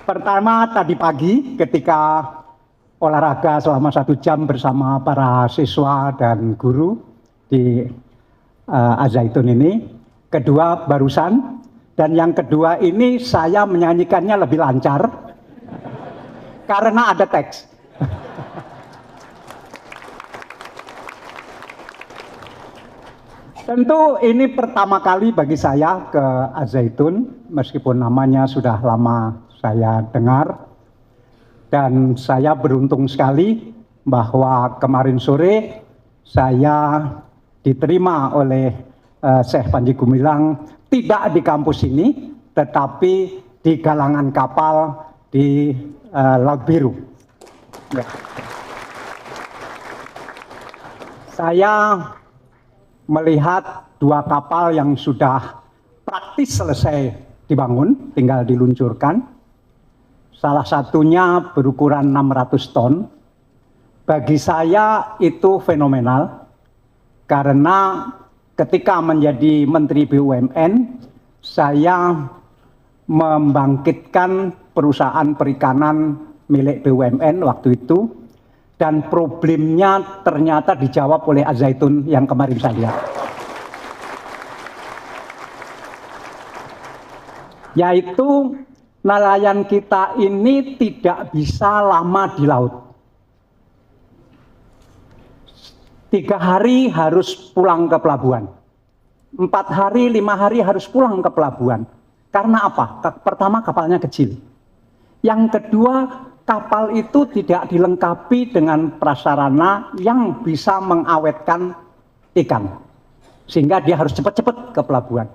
Pertama, tadi pagi ketika olahraga selama 1 jam bersama para siswa dan guru di Al-Zaitun ini. Kedua, barusan. Dan yang kedua ini saya menyanyikannya lebih lancar karena ada teks. Tentu ini pertama kali bagi saya ke Al-Zaitun, meskipun namanya sudah lama saya dengar. Dan saya beruntung sekali bahwa kemarin sore saya diterima oleh Syekh Panji Gumilang tidak di kampus ini, tetapi di galangan kapal di Laut Biru. Ya. Saya melihat 2 kapal yang sudah praktis selesai dibangun, tinggal diluncurkan. Salah satunya berukuran 600 ton. Bagi saya itu fenomenal, karena ketika menjadi Menteri BUMN, saya membangkitkan perusahaan perikanan milik BUMN waktu itu, dan problemnya ternyata dijawab oleh Al-Zaitun yang kemarin saya lihat. Yaitu nelayan kita ini tidak bisa lama di laut. 3 hari harus pulang ke pelabuhan. 4 hari, 5 hari harus pulang ke pelabuhan. Karena apa? Pertama, kapalnya kecil. Yang kedua, kapal itu tidak dilengkapi dengan prasarana yang bisa mengawetkan ikan. Sehingga dia harus cepat-cepat ke pelabuhan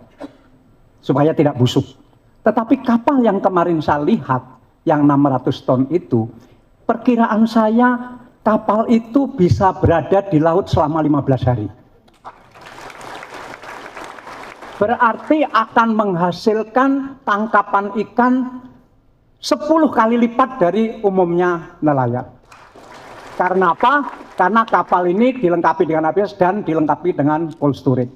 supaya tidak busuk. Tetapi kapal yang kemarin saya lihat, yang 600 ton itu, perkiraan saya kapal itu bisa berada di laut selama 15 hari. Berarti akan menghasilkan tangkapan ikan 10 kali lipat dari umumnya nelayan. Karena apa? Karena kapal ini dilengkapi dengan ABS dan dilengkapi dengan cold storage.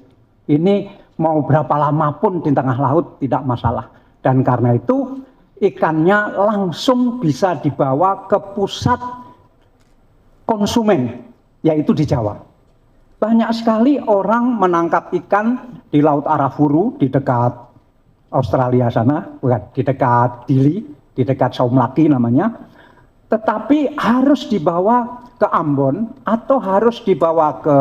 Ini mau berapa lama pun di tengah laut tidak masalah. Dan karena itu ikannya langsung bisa dibawa ke pusat konsumen, yaitu di Jawa. Banyak sekali orang menangkap ikan di Laut Arafuru, di dekat Australia sana, bukan, di dekat Dili, di dekat Saumlaki namanya. Tetapi harus dibawa ke Ambon, atau harus dibawa ke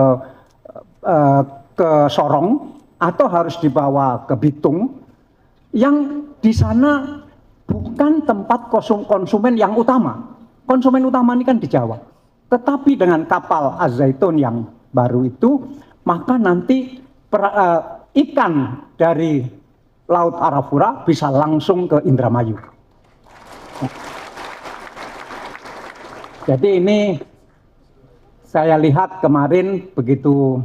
Sorong, atau harus dibawa ke Bitung, yang di sana bukan tempat konsumen yang utama. Konsumen utama ini kan di Jawa. Tetapi dengan kapal Al-Zaitun yang baru itu, maka nanti ikan dari Laut Arafura bisa langsung ke Indramayu. Jadi ini saya lihat kemarin begitu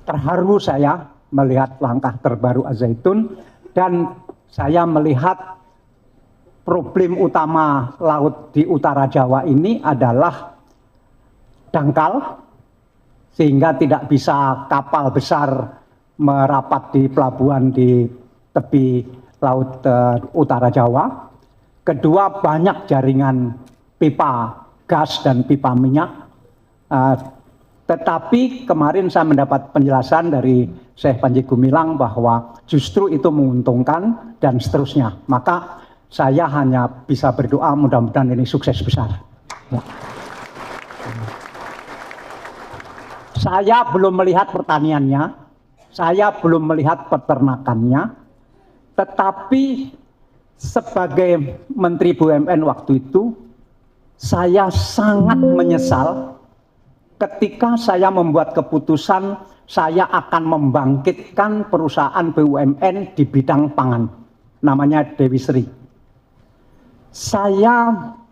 terharu saya melihat langkah terbaru Al-Zaitun, dan saya melihat problem utama laut di utara Jawa ini adalah dangkal, sehingga tidak bisa kapal besar merapat di pelabuhan di tepi laut utara Jawa. Kedua, banyak jaringan pipa gas dan pipa minyak. Tetapi kemarin saya mendapat penjelasan dari Syekh Panji Gumilang bahwa justru itu menguntungkan dan seterusnya. Maka saya hanya bisa berdoa mudah-mudahan ini sukses besar. Ya. Saya belum melihat pertaniannya, saya belum melihat peternakannya, tetapi sebagai Menteri BUMN waktu itu, saya sangat menyesal ketika saya membuat keputusan saya akan membangkitkan perusahaan BUMN di bidang pangan, namanya Dewi Sri. Saya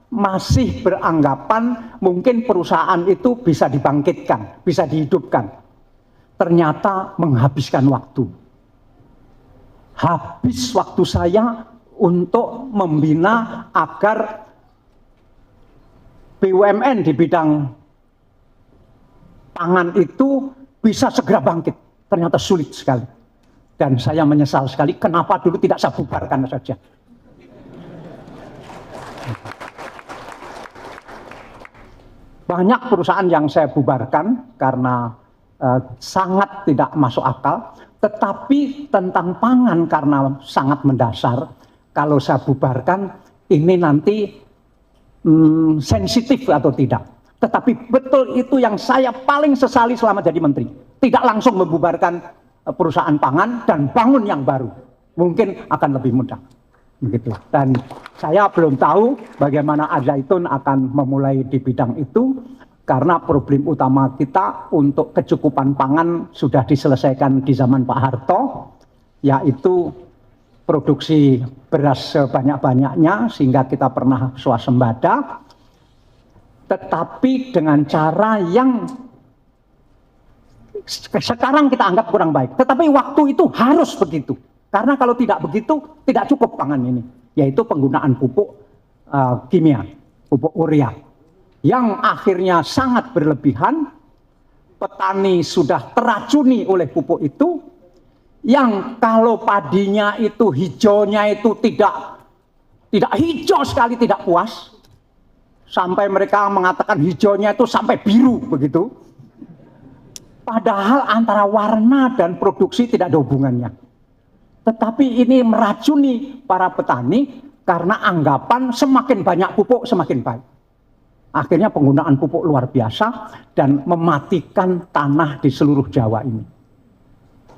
masih beranggapan mungkin perusahaan itu bisa dibangkitkan, bisa dihidupkan. Ternyata menghabiskan waktu. Habis waktu saya untuk membina agar BUMN di bidang pangan itu bisa segera bangkit. ternyata sulit sekali. Dan saya menyesal sekali, kenapa dulu tidak saya bubarkan saja. Banyak perusahaan yang saya bubarkan karena sangat tidak masuk akal, tetapi tentang pangan karena sangat mendasar, kalau saya bubarkan ini nanti sensitif atau tidak. Tetapi betul itu yang saya paling sesali selama jadi menteri. Tidak langsung membubarkan perusahaan pangan dan bangun yang baru. Mungkin akan lebih mudah. Begitu. Dan saya belum tahu bagaimana Al-Zaitun akan memulai di bidang itu, karena problem utama kita untuk kecukupan pangan sudah diselesaikan di zaman Pak Harto, yaitu produksi beras sebanyak-banyaknya sehingga kita pernah swasembada, tetapi dengan cara yang sekarang kita anggap kurang baik. Tetapi waktu itu harus begitu. Karena kalau tidak begitu, tidak cukup pangan ini. Yaitu penggunaan pupuk kimia, pupuk urea. Yang akhirnya sangat berlebihan, petani sudah teracuni oleh pupuk itu, yang kalau padinya itu hijaunya itu tidak hijau sekali, tidak puas. Sampai mereka mengatakan hijaunya itu sampai biru begitu. Padahal antara warna dan produksi tidak ada hubungannya. Tetapi ini meracuni para petani karena anggapan semakin banyak pupuk semakin baik. Akhirnya penggunaan pupuk luar biasa dan mematikan tanah di seluruh Jawa ini.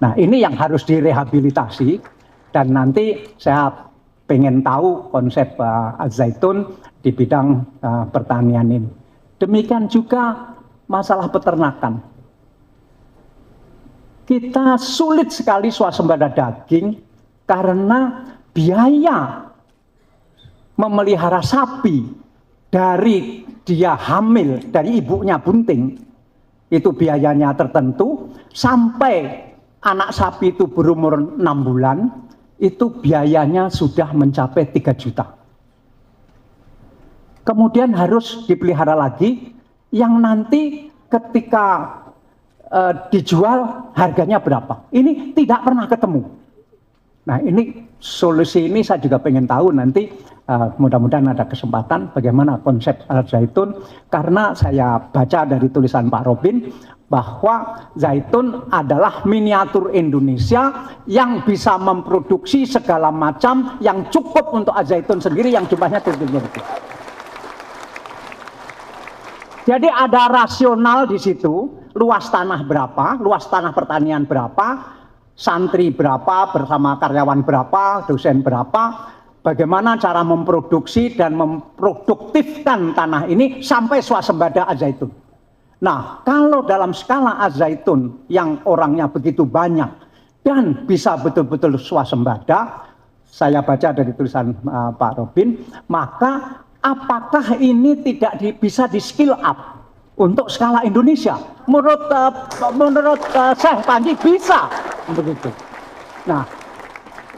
Nah, ini yang harus direhabilitasi, dan nanti saya pengen tahu konsep Al-Zaitun di bidang pertanian ini. Demikian juga masalah peternakan. Kita sulit sekali swasembada daging karena biaya memelihara sapi dari dia hamil, dari ibunya bunting, itu biayanya tertentu, sampai anak sapi itu berumur 6 bulan, itu biayanya sudah mencapai 3 juta. Kemudian harus dipelihara lagi, yang nanti ketika dijual harganya berapa. Ini tidak pernah ketemu. Nah, ini solusi ini saya juga pengen tahu nanti, mudah-mudahan ada kesempatan bagaimana konsep Al-Zaitun, karena saya baca dari tulisan Pak Robin bahwa zaitun adalah miniatur Indonesia yang bisa memproduksi segala macam yang cukup untuk Al-Zaitun sendiri yang jumlahnya tertentu. Jadi ada rasional di situ, luas tanah berapa, luas tanah pertanian berapa, santri berapa, bersama karyawan berapa, dosen berapa, bagaimana cara memproduksi dan memproduktifkan tanah ini sampai swasembada Al-Zaitun. Nah, kalau dalam skala Al-Zaitun yang orangnya begitu banyak dan bisa betul-betul swasembada, saya baca dari tulisan Pak Robin, maka apakah ini tidak bisa di skill up untuk skala Indonesia? Menurut Syekh Panji bisa begitu. Nah,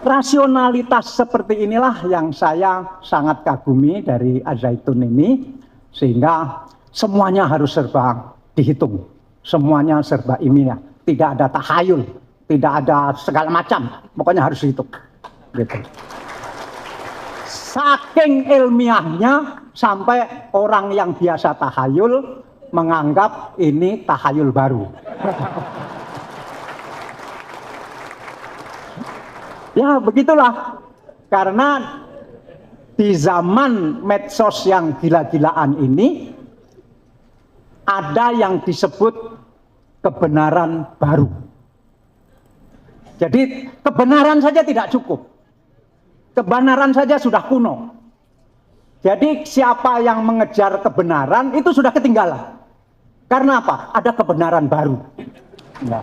rasionalitas seperti inilah yang saya sangat kagumi dari Al-Zaitun ini, sehingga semuanya harus serba dihitung, semuanya serba ilmiah, tidak ada tahayul, tidak ada segala macam, pokoknya harus dihitung. Gitu. Saking ilmiahnya sampai orang yang biasa tahayul menganggap ini tahayul baru. Ya begitulah, karena di zaman medsos yang gila-gilaan ini ada yang disebut kebenaran baru. Jadi kebenaran saja tidak cukup. Kebenaran saja sudah kuno. Jadi siapa yang mengejar kebenaran itu sudah ketinggalan. Karena apa? Ada kebenaran baru. Ya.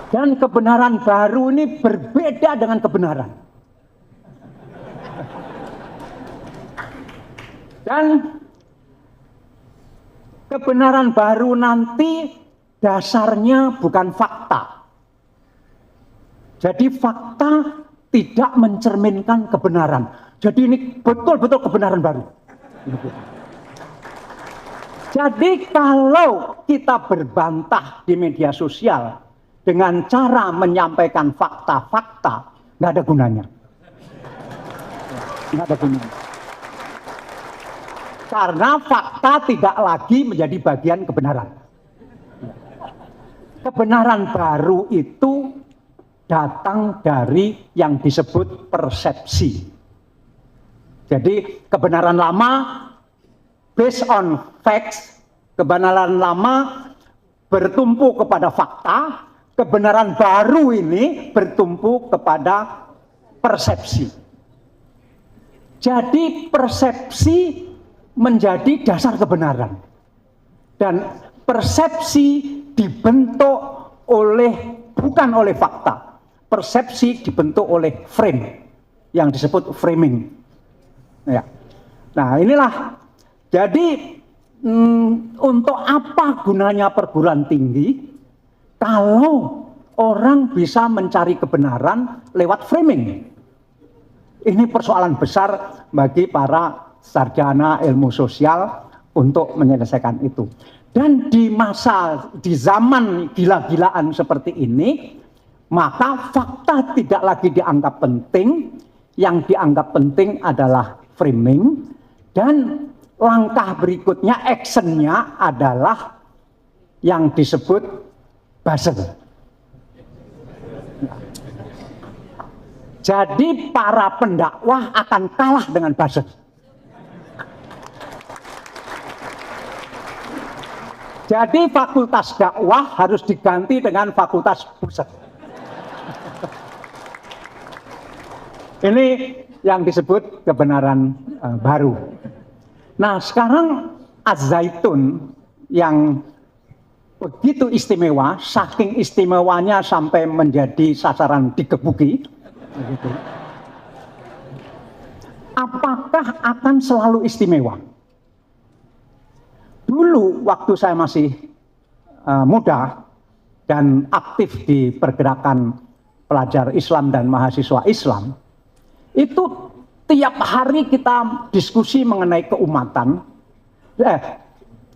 Dan kebenaran baru ini berbeda dengan kebenaran. Dan kebenaran baru nanti dasarnya bukan fakta. Jadi fakta tidak mencerminkan kebenaran. Jadi ini betul-betul kebenaran baru. Jadi kalau kita berbantah di media sosial dengan cara menyampaikan fakta-fakta, nggak ada gunanya. Nggak ada gunanya. Karena fakta tidak lagi menjadi bagian kebenaran. Kebenaran baru itu datang dari yang disebut persepsi. Jadi kebenaran lama based on facts, kebenaran lama bertumpu kepada fakta, kebenaran baru ini bertumpu kepada persepsi. Jadi persepsi menjadi dasar kebenaran. Dan persepsi dibentuk bukan oleh fakta. Persepsi dibentuk oleh frame yang disebut framing. Ya. Nah, inilah. Jadi untuk apa gunanya perguruan tinggi kalau orang bisa mencari kebenaran lewat framing? Ini persoalan besar bagi para sarjana ilmu sosial untuk menyelesaikan itu. Dan di zaman gila-gilaan seperti ini, maka fakta tidak lagi dianggap penting. Yang dianggap penting adalah framing, dan langkah berikutnya, actionnya adalah yang disebut buzzer. Jadi para pendakwah akan kalah dengan buzzer. Jadi fakultas dakwah harus diganti dengan fakultas buzzer. Ini yang disebut kebenaran baru. Nah, sekarang Az-Zaitun yang begitu istimewa, saking istimewanya sampai menjadi sasaran digebuki. Begitu. Apakah akan selalu istimewa? Dulu waktu saya masih muda dan aktif di pergerakan pelajar Islam dan mahasiswa Islam, itu tiap hari kita diskusi mengenai keumatan.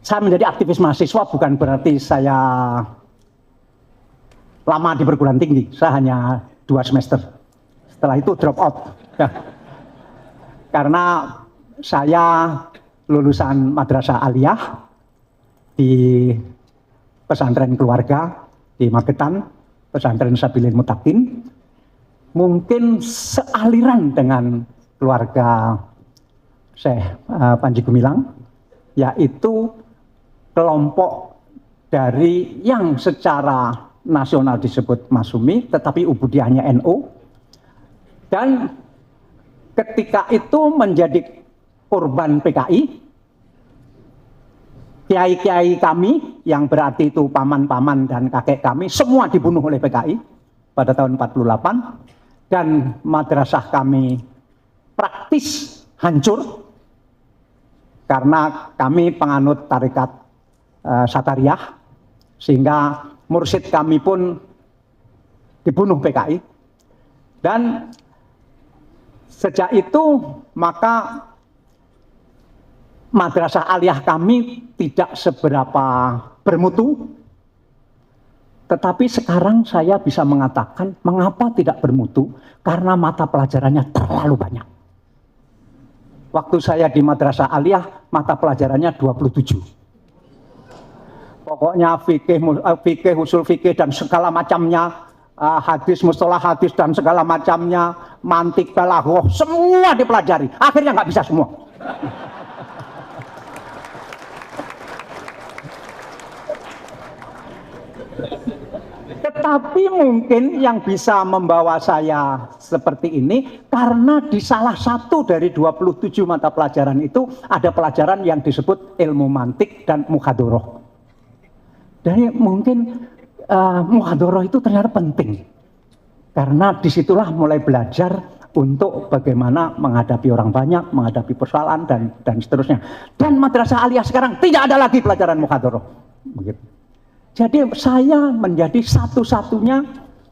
Saya menjadi aktivis mahasiswa bukan berarti saya lama di perguruan tinggi. Saya hanya 2 semester. Setelah itu drop out. Ya. Karena saya lulusan madrasah aliyah di pesantren keluarga di Magetan, pesantren Sabilil Mutakin. Mungkin sealiran dengan keluarga Syekh Panji Gumilang, yaitu kelompok dari yang secara nasional disebut Masumi, tetapi ubudiyahnya NU. Dan ketika itu menjadi korban PKI, kiai-kiai kami yang berarti itu paman-paman dan kakek kami semua dibunuh oleh PKI pada tahun 48. Dan madrasah kami praktis hancur karena kami penganut tarekat Satariyah, sehingga mursyid kami pun dibunuh PKI. Dan sejak itu maka madrasah aliyah kami tidak seberapa bermutu. Tetapi sekarang saya bisa mengatakan mengapa tidak bermutu, karena mata pelajarannya terlalu banyak. Waktu saya di madrasah aliyah, mata pelajarannya 27. Pokoknya fikih, usul fikih dan segala macamnya, hadis, mustalah hadis dan segala macamnya, mantik, balaghah, semua dipelajari. Akhirnya nggak bisa semua. Tetapi mungkin yang bisa membawa saya seperti ini karena di salah satu dari 27 mata pelajaran itu ada pelajaran yang disebut ilmu mantik dan muhadharah. Jadi mungkin muhadharah itu ternyata penting karena disitulah mulai belajar untuk bagaimana menghadapi orang banyak, menghadapi persoalan dan seterusnya. Dan madrasah aliyah sekarang tidak ada lagi pelajaran muhadharah. Begitu. Jadi saya menjadi satu-satunya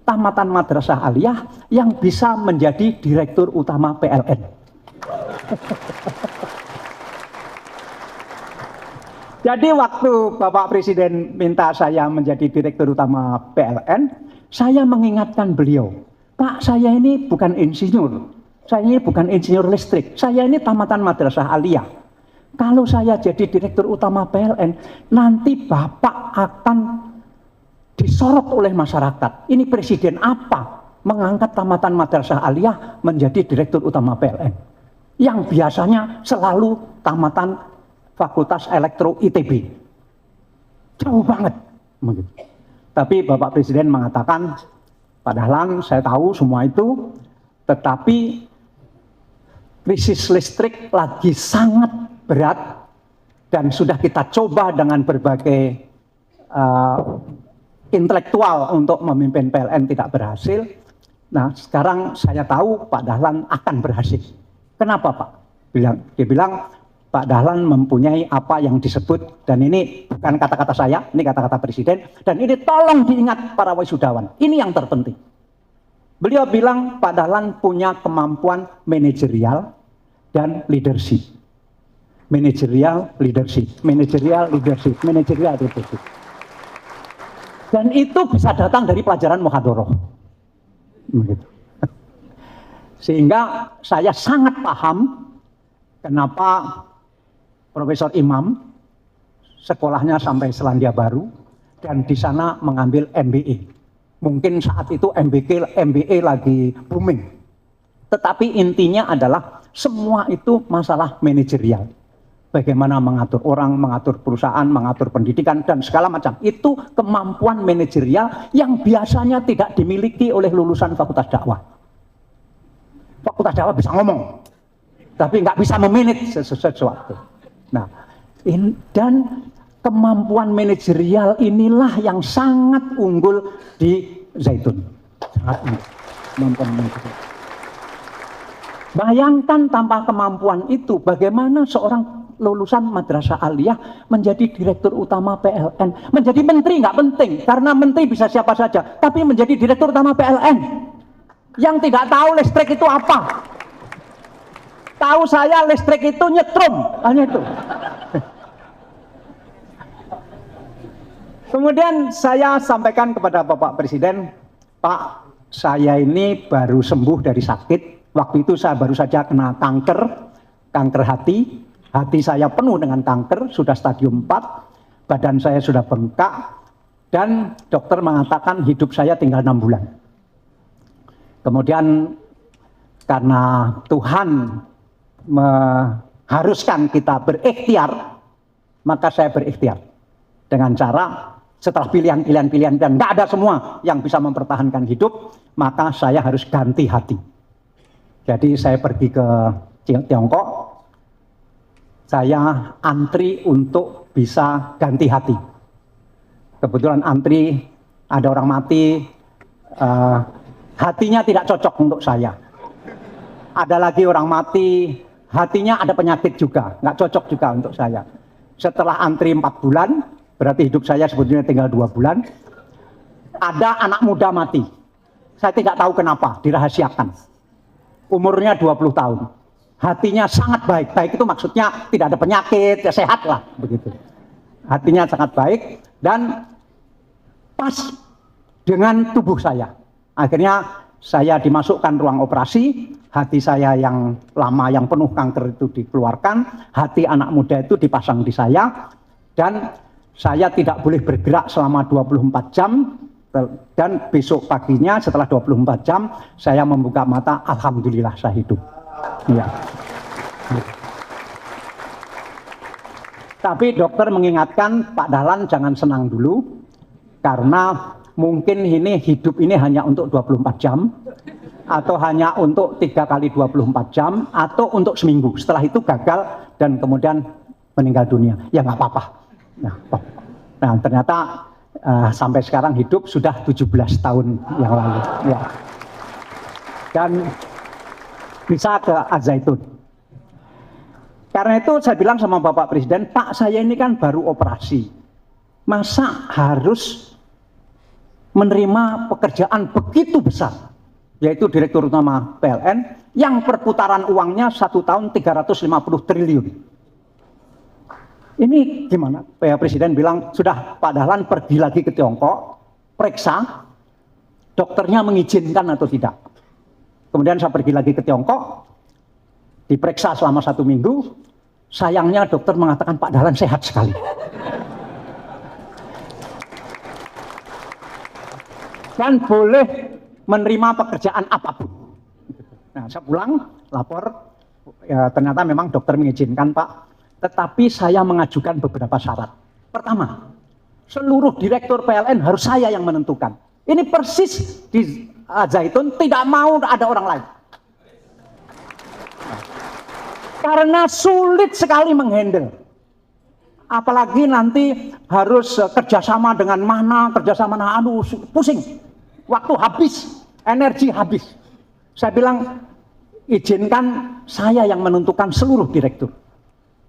tamatan madrasah aliyah yang bisa menjadi direktur utama PLN. Jadi waktu Bapak Presiden minta saya menjadi Direktur Utama PLN, saya mengingatkan beliau, Pak, saya ini bukan insinyur, saya ini bukan insinyur listrik, saya ini tamatan madrasah aliyah. Kalau saya jadi Direktur Utama PLN, nanti Bapak akan disorot oleh masyarakat. Ini presiden apa mengangkat tamatan madrasah aliyah menjadi Direktur Utama PLN? Yang biasanya selalu tamatan Fakultas Elektro ITB. Jauh banget. Tapi Bapak Presiden mengatakan, Pak Dahlan, saya tahu semua itu, tetapi krisis listrik lagi sangat berat dan sudah kita coba dengan berbagai intelektual untuk memimpin PLN tidak berhasil. Nah, sekarang saya tahu Pak Dahlan akan berhasil. Kenapa, Pak? Dia bilang, Pak Dahlan mempunyai apa yang disebut, dan ini bukan kata-kata saya, ini kata-kata Presiden, dan ini tolong diingat para wisudawan, ini yang terpenting. Beliau bilang Pak Dahlan punya kemampuan manajerial dan leadership. Manajerial, leadership, manajerial, leadership, manajerial, leadership. Dan itu bisa datang dari pelajaran muhadharah. Sehingga saya sangat paham kenapa Profesor Imam sekolahnya sampai Selandia Baru dan di sana mengambil MBA. Mungkin saat itu MBA lagi booming. Tetapi intinya adalah semua itu masalah manajerial. Bagaimana mengatur orang, mengatur perusahaan, mengatur pendidikan dan segala macam. Itu kemampuan manajerial yang biasanya tidak dimiliki oleh lulusan Fakultas Dakwah. Fakultas Dakwah bisa ngomong, tapi nggak bisa memanage sesuatu. Nah, dan kemampuan manajerial inilah yang sangat unggul di Zaitun. Sangat unggul. Bayangkan tanpa kemampuan itu, bagaimana seorang lulusan madrasah aliyah menjadi Direktur Utama PLN. Menjadi menteri nggak penting, karena menteri bisa siapa saja. Tapi menjadi Direktur Utama PLN, yang tidak tahu listrik itu apa. Tahu saya listrik itu nyetrum, hanya itu. Kemudian saya sampaikan kepada Bapak Presiden, Pak, saya ini baru sembuh dari sakit. Waktu itu saya baru saja kena kanker hati. Hati saya penuh dengan kanker, sudah stadium 4, badan saya sudah bengkak, dan dokter mengatakan hidup saya tinggal 6 bulan. Kemudian karena Tuhan mengharuskan kita berikhtiar, maka saya berikhtiar dengan cara setelah pilihan-pilihan dan nggak ada semua yang bisa mempertahankan hidup, maka saya harus ganti hati. Jadi saya pergi ke Tiongkok, saya antri untuk bisa ganti hati. Kebetulan antri, ada orang mati, hatinya tidak cocok untuk saya. Ada lagi orang mati, hatinya ada penyakit juga, nggak cocok juga untuk saya. Setelah antri 4 bulan, berarti hidup saya sebetulnya tinggal 2 bulan, ada anak muda mati. Saya tidak tahu kenapa, dirahasiakan. Umurnya 20 tahun. Hatinya sangat baik. Baik itu maksudnya tidak ada penyakit, ya sehat lah, begitu. Hatinya sangat baik dan pas dengan tubuh saya. Akhirnya saya dimasukkan ruang operasi, hati saya yang lama yang penuh kanker itu dikeluarkan, hati anak muda itu dipasang di saya, dan saya tidak boleh bergerak selama 24 jam, dan besok paginya setelah 24 jam saya membuka mata, alhamdulillah saya hidup. Ya. Tapi dokter mengingatkan, Pak Dahlan jangan senang dulu, karena mungkin ini hidup ini hanya untuk 24 jam, atau hanya untuk 3 kali 24 jam, atau untuk seminggu. Setelah itu gagal dan kemudian meninggal dunia. Ya nggak apa-apa. Nah ternyata sampai sekarang hidup sudah 17 tahun yang lalu. Ya. Dan bisa ke Al-Zaitun. Karena itu saya bilang sama Bapak Presiden, Pak, saya ini kan baru operasi. Masa harus menerima pekerjaan begitu besar, yaitu Direktur Utama PLN, yang perputaran uangnya 1 tahun 350 triliun. ini gimana? Presiden bilang, sudah Pak Dahlan pergi lagi ke Tiongkok, periksa, dokternya mengizinkan atau tidak. Kemudian saya pergi lagi ke Tiongkok, diperiksa selama 1 minggu, sayangnya dokter mengatakan Pak Dahlan sehat sekali. Dan boleh menerima pekerjaan apapun. Nah, saya pulang, lapor, ya, ternyata memang dokter mengizinkan Pak, tetapi saya mengajukan beberapa syarat. Pertama, seluruh direktur PLN harus saya yang menentukan. Ini persis di Zaitun, tidak mau ada orang lain. Karena sulit sekali menghandle. Apalagi nanti harus kerjasama dengan mana, aduh pusing. Waktu habis, energi habis. Saya bilang, izinkan saya yang menentukan seluruh direktur.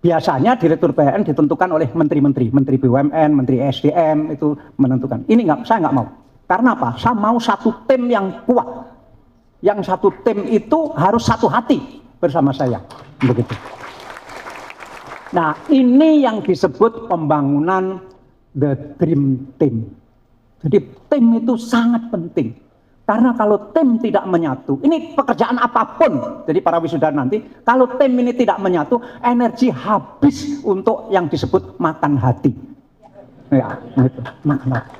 Biasanya direktur PLN ditentukan oleh menteri-menteri, menteri BUMN, menteri SDM itu menentukan. Ini saya nggak mau. Karena apa? Saya mau satu tim yang kuat. Yang satu tim itu harus satu hati bersama saya. Begitu. Nah, ini yang disebut pembangunan the dream team. Jadi tim itu sangat penting. Karena kalau tim tidak menyatu, ini pekerjaan apapun, jadi para wisuda nanti, kalau tim ini tidak menyatu, energi habis untuk yang disebut makan hati. Ya, gitu, makan hati.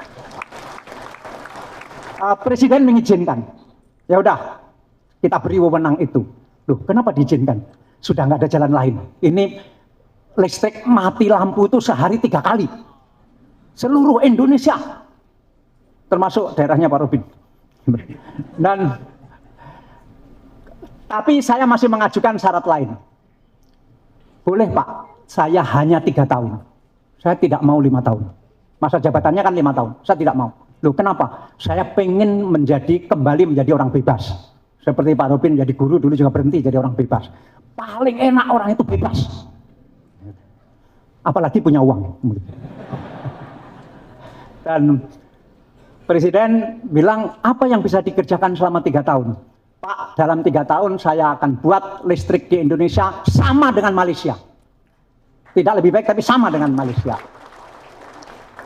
Presiden mengizinkan, ya udah, kita beri wewenang itu. Loh, kenapa diizinkan? Sudah nggak ada jalan lain. Ini listrik mati lampu itu sehari 3 kali. Seluruh Indonesia, termasuk daerahnya Pak Robin. Dan tapi saya masih mengajukan syarat lain. Boleh Pak, saya hanya 3 tahun. Saya tidak mau 5 tahun. Masa jabatannya kan 5 tahun. Saya tidak mau. Loh, kenapa? Saya pengen kembali menjadi orang bebas. Seperti Pak Robin jadi guru dulu juga berhenti jadi orang bebas. Paling enak orang itu bebas. Apalagi punya uang. Dan Presiden bilang, apa yang bisa dikerjakan selama 3 tahun? Pak, dalam 3 tahun saya akan buat listrik di Indonesia sama dengan Malaysia. Tidak lebih baik, tapi sama dengan Malaysia.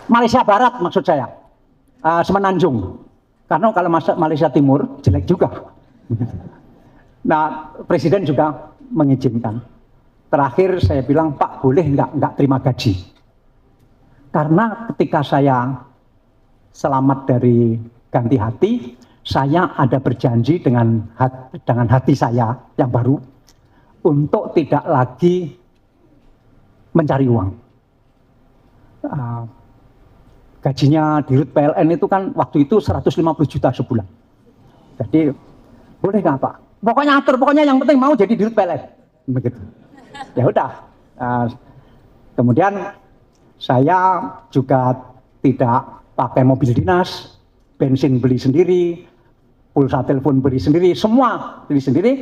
Malaysia Barat maksud saya, Semenanjung. Karena kalau Malaysia Timur, jelek juga. Nah, Presiden juga mengizinkan. Terakhir saya bilang, Pak, boleh nggak terima gaji? Karena ketika saya selamat dari ganti hati, saya ada berjanji dengan hati saya yang baru untuk tidak lagi mencari uang. Gajinya di Dirut PLN itu kan waktu itu 150 juta sebulan. Jadi boleh nggak Pak? Pokoknya atur, pokoknya yang penting mau jadi Dirut PLN. Begitu. Ya udah. Kemudian saya juga tidak pakai mobil dinas, bensin beli sendiri, pulsa telepon beli sendiri, semua beli sendiri.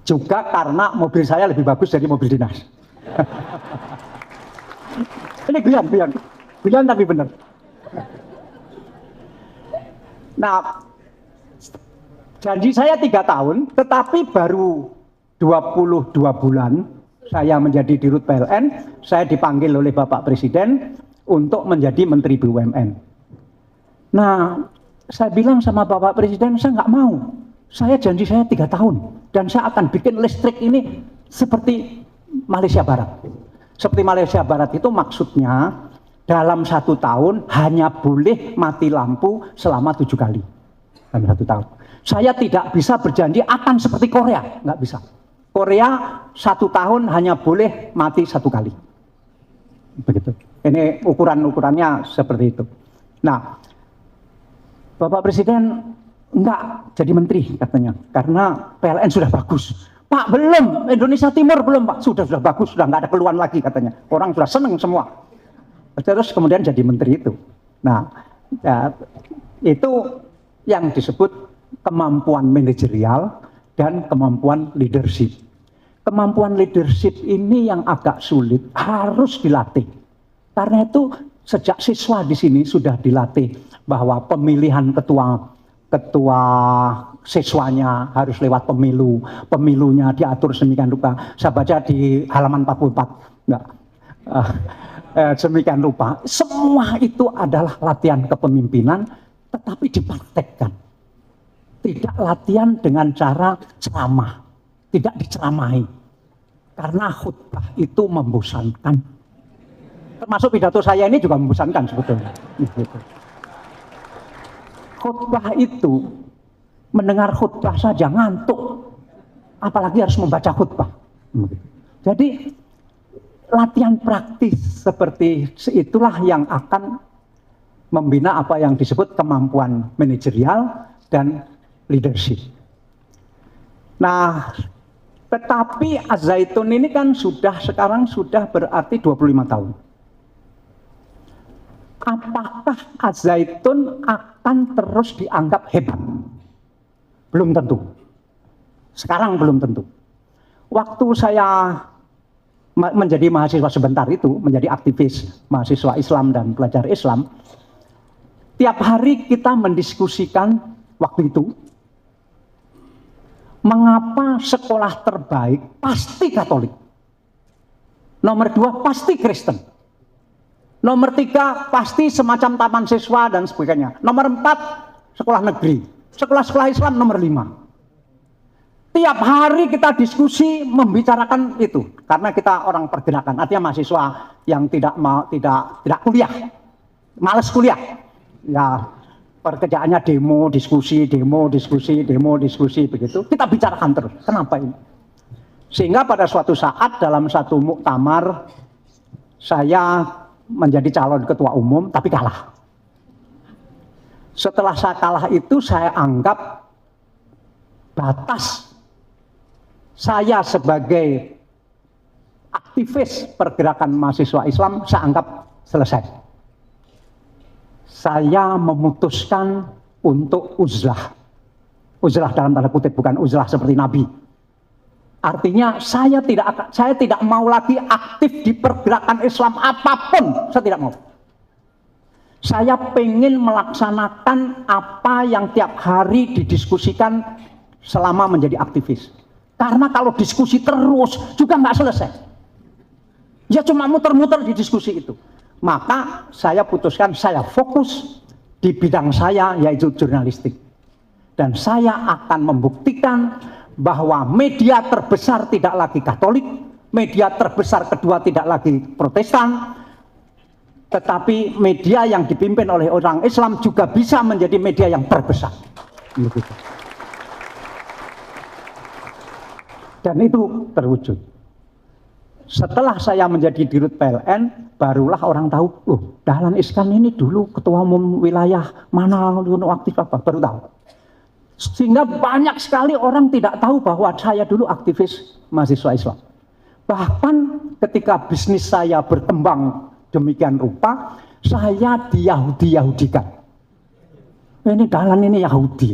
Juga karena mobil saya lebih bagus dari mobil dinas. Ini guyon tapi benar. Nah, janji saya 3 tahun, tetapi baru 22 bulan saya menjadi Dirut PLN, saya dipanggil oleh Bapak Presiden untuk menjadi Menteri BUMN. Nah, saya bilang sama Bapak Presiden, saya nggak mau. Saya janji saya 3 tahun, dan saya akan bikin listrik ini seperti Malaysia Barat. Seperti Malaysia Barat itu maksudnya dalam 1 tahun hanya boleh mati lampu selama 7 kali. Dalam 1 tahun. Saya tidak bisa berjanji akan seperti Korea, nggak bisa. Korea 1 tahun hanya boleh mati 1 kali. Begitu. Ini ukurannya seperti itu. Nah, Bapak Presiden enggak jadi menteri katanya, karena PLN sudah bagus. Pak, belum, Indonesia Timur belum Pak, sudah bagus, sudah nggak ada keluhan lagi katanya. Orang sudah seneng semua. Terus kemudian jadi menteri itu. Nah, ya, itu yang disebut kemampuan manajerial dan kemampuan leadership. Kemampuan leadership ini yang agak sulit, harus dilatih. Karena itu sejak siswa di sini sudah dilatih bahwa pemilihan ketua siswanya harus lewat pemilu, pemilunya diatur sedemikian rupa. Saya baca di halaman 44, Enggak. Demikian rupa, semua itu adalah latihan kepemimpinan, tetapi dipraktekkan. Tidak latihan dengan cara ceramah, tidak diceramahi. Karena khutbah itu membosankan. Termasuk pidato saya ini juga membosankan sebetulnya. Khutbah itu, mendengar khutbah saja ngantuk, apalagi harus membaca khutbah. Jadi latihan praktis seperti itulah yang akan membina apa yang disebut kemampuan manajerial dan leadership. Nah, tetapi Az-Zaitun ini kan sekarang sudah berarti 25 tahun. Apakah Az-Zaitun akan terus dianggap hebat? Belum tentu. Sekarang belum tentu. Waktu saya menjadi mahasiswa sebentar itu, menjadi aktivis mahasiswa Islam dan pelajar Islam, tiap hari kita mendiskusikan waktu itu, mengapa sekolah terbaik pasti Katolik, nomor 2 pasti Kristen, nomor 3 pasti semacam taman siswa dan sebagainya, nomor 4 sekolah negeri, sekolah-sekolah Islam nomor 5. Tiap hari kita diskusi membicarakan itu, karena kita orang pergerakan, artinya mahasiswa yang tidak kuliah, malas kuliah, ya pekerjaannya demo, diskusi begitu. Kita bicarakan terus. Kenapa ini? Sehingga pada suatu saat dalam satu muktamar saya menjadi calon ketua umum, tapi kalah. Setelah saya kalah itu saya anggap batas saya sebagai aktivis pergerakan mahasiswa Islam saya anggap selesai. Saya memutuskan untuk uzlah. Uzlah dalam tanda kutip, bukan uzlah seperti Nabi. Artinya saya tidak mau lagi aktif di pergerakan Islam apapun, saya tidak mau. Saya pengen melaksanakan apa yang tiap hari didiskusikan selama menjadi aktivis. Karena kalau diskusi terus juga nggak selesai. Ya cuma muter-muter di diskusi itu. Maka saya putuskan saya fokus di bidang saya, yaitu jurnalistik. Dan saya akan membuktikan bahwa media terbesar tidak lagi Katolik, media terbesar kedua tidak lagi Protestan, tetapi media yang dipimpin oleh orang Islam juga bisa menjadi media yang terbesar. Begitu. Dan itu terwujud. Setelah saya menjadi dirut PLN, barulah orang tahu, loh, Dahlan Iskan ini dulu ketua umum wilayah mana, aktif apa, baru tahu. Sehingga banyak sekali orang tidak tahu bahwa saya dulu aktivis mahasiswa Islam. Bahkan ketika bisnis saya berkembang demikian rupa, saya diyahudi-yahudikan. Ini Dahlan ini Yahudi.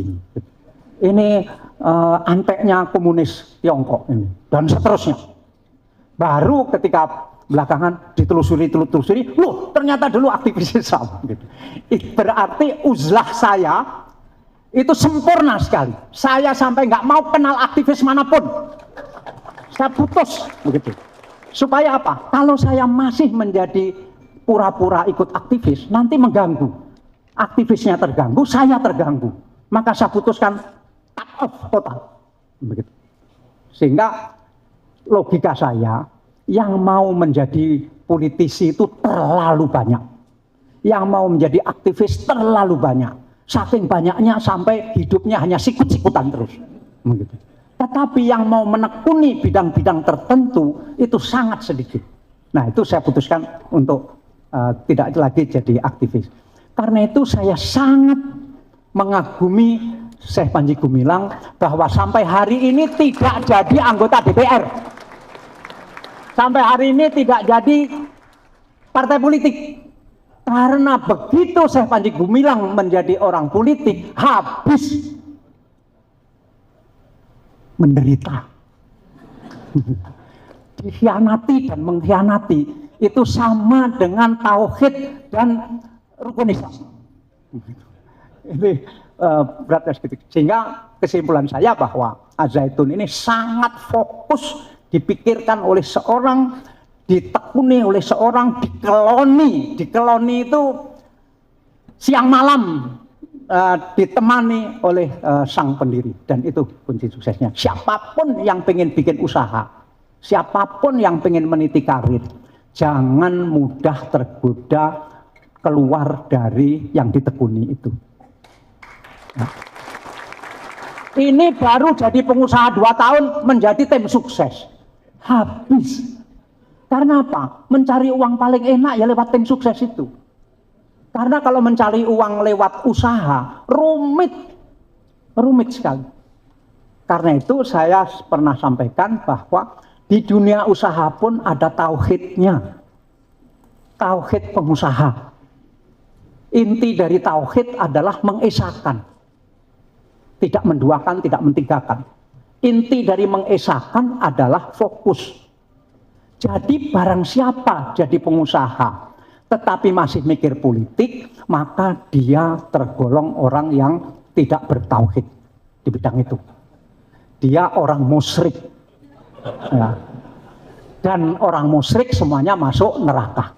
Ini anteknya komunis Tiongkok ini, dan seterusnya. Baru ketika belakangan ditelusuri, loh ternyata dulu aktivis Islam. Gitu. Berarti uzlah saya itu sempurna sekali. Saya sampai nggak mau kenal aktivis manapun. Saya putus begitu. Supaya apa? Kalau saya masih menjadi pura-pura ikut aktivis, nanti mengganggu. Aktivisnya terganggu, saya terganggu. Maka saya putuskan cut off total. Begitu. Sehingga logika saya, yang mau menjadi politisi itu terlalu banyak. Yang mau menjadi aktivis terlalu banyak. Saking banyaknya sampai hidupnya hanya sikut-sikutan terus. Begitu. Tetapi yang mau menekuni bidang-bidang tertentu itu sangat sedikit. Nah itu saya putuskan untuk tidak lagi jadi aktivis. Karena itu saya sangat mengagumi Syekh Panji Gumilang bahwa sampai hari ini tidak jadi anggota DPR. Sampai hari ini tidak jadi partai politik. Karena begitu Syekh Panji Gumilang menjadi orang politik, habis menderita. Dikhianati dan mengkhianati itu sama dengan tauhid dan rukun Islam. Ini beratnya segitu. Sehingga kesimpulan saya bahwa Az-Zaitun ini sangat fokus dipikirkan oleh seorang ditekuni oleh seorang, dikeloni itu siang malam, ditemani oleh sang pendiri, dan itu kunci suksesnya. Siapapun yang pengen bikin usaha, siapapun yang pengen meniti karir, jangan mudah tergoda keluar dari yang ditekuni itu. Nah, ini baru jadi pengusaha 2 tahun menjadi tim sukses, habis. Karena apa? Mencari uang paling enak ya lewat tim sukses itu. Karena kalau mencari uang lewat usaha, rumit sekali. Karena itu saya pernah sampaikan bahwa di dunia usaha pun ada tauhidnya. Tauhid pengusaha. Inti dari tauhid adalah mengesahkan. Tidak menduakan, tidak mentigakan. Inti dari mengesahkan adalah fokus. Jadi barang siapa jadi pengusaha tetapi masih mikir politik, maka dia tergolong orang yang tidak bertauhid di bidang itu. Dia orang musyrik. Ya. Dan orang musyrik semuanya masuk neraka.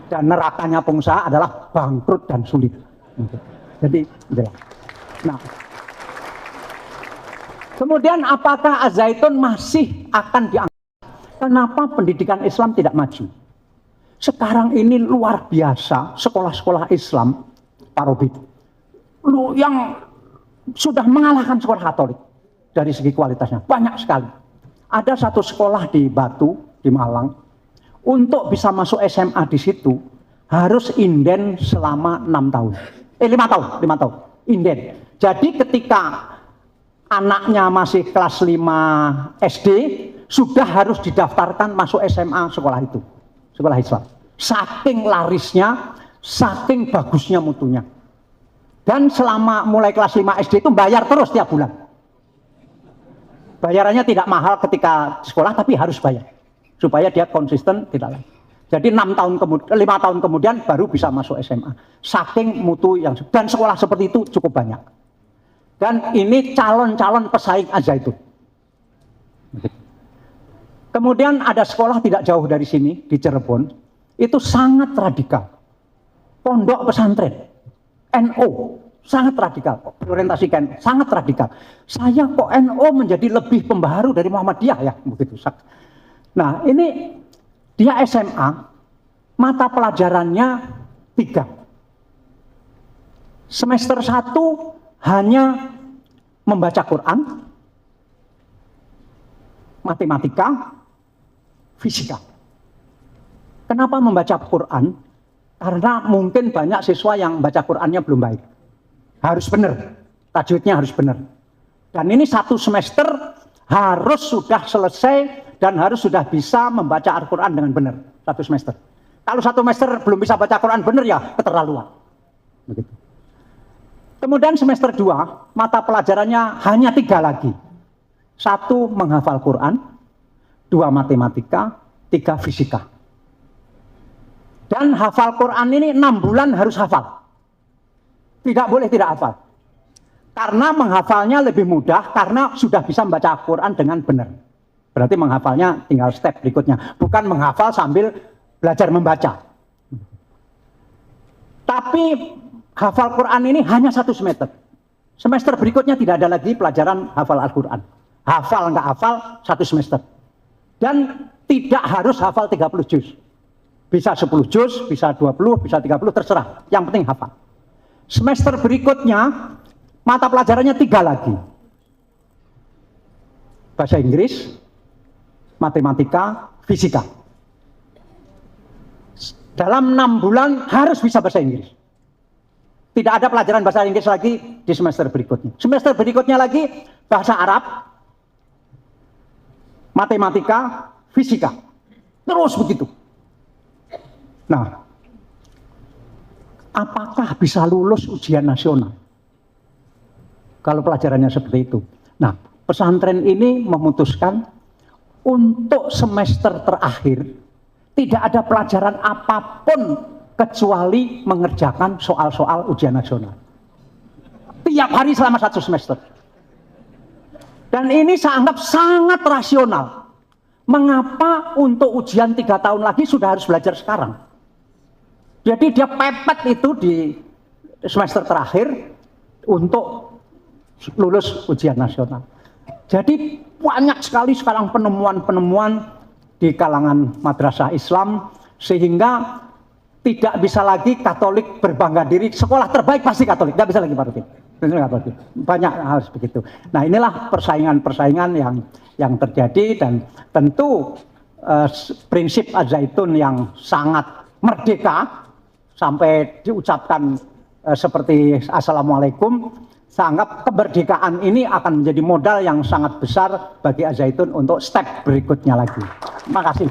Dan nerakanya pengusaha adalah bangkrut dan sulit. Jadi, itulah. Nah, kemudian apakah Az-Zaitun masih akan diangkat? Kenapa pendidikan Islam tidak maju? Sekarang ini luar biasa sekolah-sekolah Islam, Pak Robi, yang sudah mengalahkan sekolah Katolik dari segi kualitasnya, banyak sekali. Ada satu sekolah di Batu, di Malang, untuk bisa masuk SMA di situ harus inden selama 5 tahun, inden. Jadi ketika anaknya masih kelas 5 SD, sudah harus didaftarkan masuk SMA sekolah itu, sekolah Islam. Saking larisnya, saking bagusnya mutunya. Dan selama mulai kelas 5 SD itu bayar terus tiap bulan. Bayarannya tidak mahal ketika sekolah, tapi harus bayar. Supaya dia konsisten, tidak lagi. Jadi 5 tahun kemudian baru bisa masuk SMA. Saking mutu yang, dan sekolah seperti itu cukup banyak. Dan ini calon-calon pesaing Az-Zaitun. Kemudian ada sekolah tidak jauh dari sini, di Cirebon, itu sangat radikal. Pondok pesantren, NO, sangat radikal, orientasi NO, sangat radikal. Saya kok NO menjadi lebih pembaharu dari Muhammadiyah ya, begitu. Nah ini dia SMA, mata pelajarannya 3. Semester 1 hanya membaca Quran, matematika, fisika. Kenapa membaca Quran? Karena mungkin banyak siswa yang baca Qurannya belum baik. Harus benar, tajwidnya harus benar. Dan ini 1 semester harus sudah selesai dan harus sudah bisa membaca Al-Quran dengan benar. 1 semester. Kalau 1 semester belum bisa baca Quran benar ya keterlaluan. Begitu. Kemudian semester 2, mata pelajarannya hanya 3 lagi. 1 menghafal Quran, 2 matematika, 3 fisika. Dan hafal Quran ini 6 bulan harus hafal. Tidak boleh tidak hafal. Karena menghafalnya lebih mudah karena sudah bisa membaca Quran dengan benar. Berarti menghafalnya tinggal step berikutnya. Bukan menghafal sambil belajar membaca. Tapi hafal Quran ini hanya 1 semester. Semester berikutnya tidak ada lagi pelajaran hafal Al-Quran. Hafal nggak hafal 1 semester. Dan tidak harus hafal 30 juz. Bisa 10 juz, bisa 20, bisa 30, terserah. Yang penting hafal. Semester berikutnya, mata pelajarannya 3 lagi. Bahasa Inggris, matematika, fisika. Dalam 6 bulan harus bisa bahasa Inggris. Tidak ada pelajaran bahasa Inggris lagi di semester berikutnya. Semester berikutnya lagi, bahasa Arab, matematika, fisika. Terus begitu. Nah, apakah bisa lulus ujian nasional? Kalau pelajarannya seperti itu. Nah, pesantren ini memutuskan untuk semester terakhir tidak ada pelajaran apapun kecuali mengerjakan soal-soal ujian nasional. Tiap hari selama 1 semester. Dan ini saya anggap sangat rasional. Mengapa untuk ujian 3 tahun lagi sudah harus belajar sekarang? Jadi dia pepet itu di semester terakhir untuk lulus ujian nasional. Jadi banyak sekali sekarang penemuan-penemuan di kalangan madrasah Islam, sehingga tidak bisa lagi Katolik berbangga diri, sekolah terbaik pasti Katolik, tidak bisa lagi Pak Rutin. Banyak hal begitu. Nah, inilah persaingan-persaingan yang terjadi, dan tentu prinsip Az-Zaitun yang sangat merdeka sampai diucapkan seperti Assalamualaikum. Saya anggap kemerdekaan ini akan menjadi modal yang sangat besar bagi Az-Zaitun untuk step berikutnya lagi. Terima kasih.